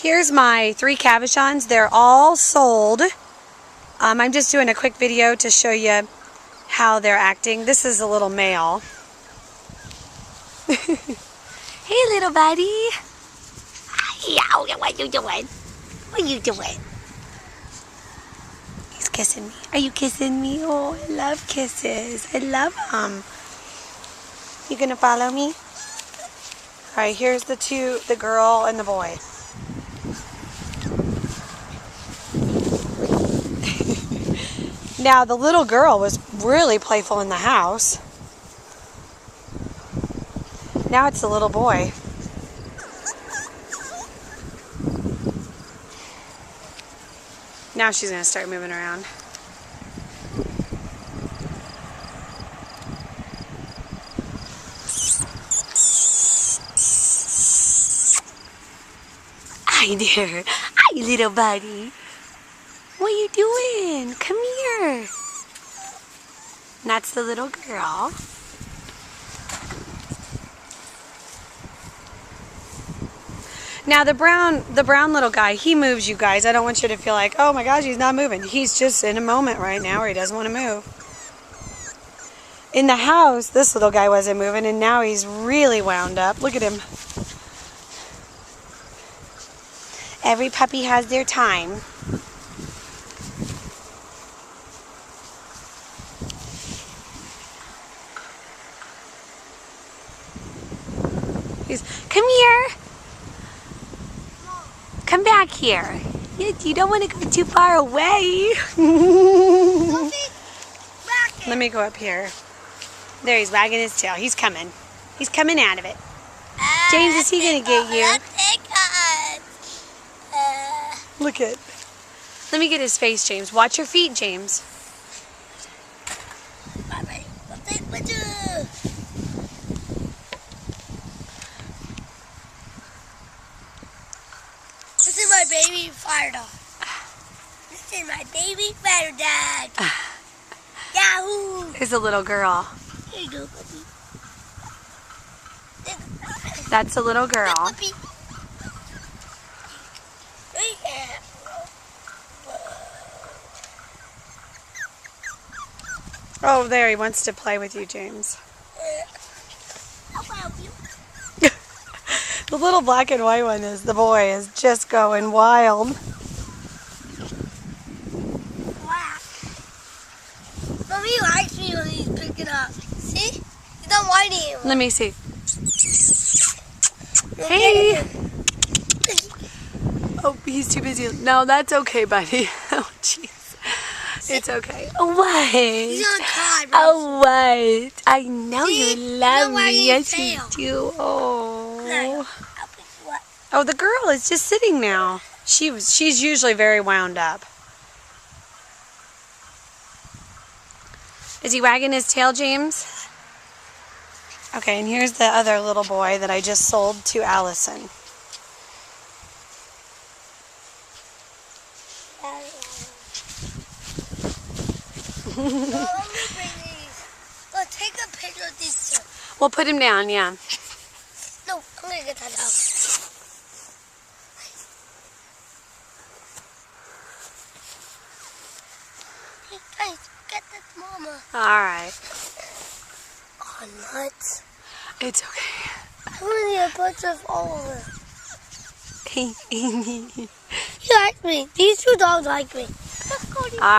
Here's my 3 Cavachons. They're all sold. I'm just doing a quick video to show you how they're acting. This is a little male. Hey, little buddy. Yow, what you doing? What are you doing? He's kissing me. Are you kissing me? Oh, I love kisses. I love them. You gonna follow me? All right, here's the two, the girl and the boy. Now, the little girl was really playful in the house. Now it's the little boy. Now she's going to start moving around. Hi there. Hi, little buddy. What are you doing? Come here. And that's the little girl. Now the brown little guy, he moves, you guys. I don't want you to feel like, oh my gosh, he's not moving. He's just in a moment right now where he doesn't want to move. In the house, this little guy wasn't moving, and now he's really wound up. Look at him. Every puppy has their time. Come here. Come back here. You don't want to go too far away. Let me go up here. There, he's wagging his tail. He's coming. He's coming out of it. James, is he going to get you? Look at. Let me get his face, James. Watch your feet, James. This is my baby fire dog. This is my baby fire dog. Yahoo! There's a little girl. Here you go, puppy. That's a little girl. Puppy. Oh, there, he wants to play with you, James. I'll help you. The little black and white one is the boy is just going wild. Black. Mommy likes me when he's picking up. See? He's not whining. Let me see. Hey. Oh, he's too busy. No, that's okay, buddy. Oh, jeez. It's okay. What? He's on cod, Oh, what? I know See? you love wagging me. Yes, his you tail. do. Oh. I'll pick you up. Oh, the girl is just sitting now. She's usually very wound up. Is he wagging his tail, James? Okay, and here's the other little boy that I just sold to Allison. Let me bring these. Let's take a picture of these two. We'll put him down, yeah. No, I'm gonna get that out. Hey guys, get this mama. All right. Oh, nuts. It's okay. I want to get a bunch of all of them. He He likes me. These two dogs like me. Let's go to